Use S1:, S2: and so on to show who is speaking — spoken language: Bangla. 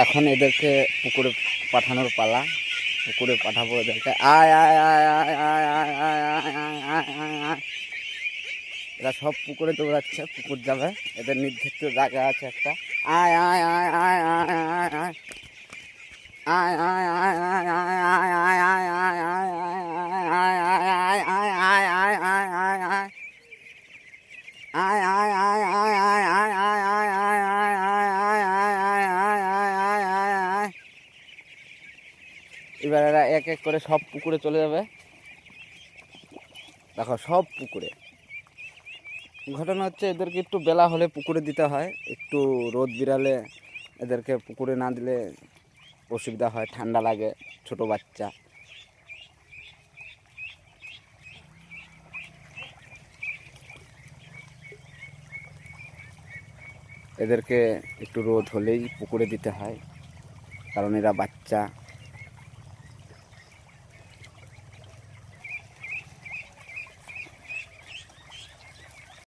S1: এখন এদেরকে পুকুরে পাঠানোর পালা। পুকুরে পাঠাবো এদেরকে। আয় আয় আয় আয় আয় আয় আয় আয় আয় আয় আয়। এরা সব পুকুরে দৌড়াচ্ছে, পুকুর যাবে। এদের নির্দিষ্ট জায়গা আছে একটা। আয় আয় আয় আয় আয় আয় আয় আয় আয় আয় আয় আয় আয় আয় আয় আয় এবার এরা এক এক করে সব পুকুরে চলে যাবে। দেখো সব পুকুরে। ঘটনা হচ্ছে এদেরকে একটু বেলা হলে পুকুরে দিতে হয়, একটু রোদ বিরালে এদেরকে পুকুরে না দিলে অসুবিধা হয়, ঠান্ডা লাগে, ছোট বাচ্চা। এদেরকে একটু রোদ হলেই পুকুরে দিতে হয়, কারণ এরা বাচ্চা।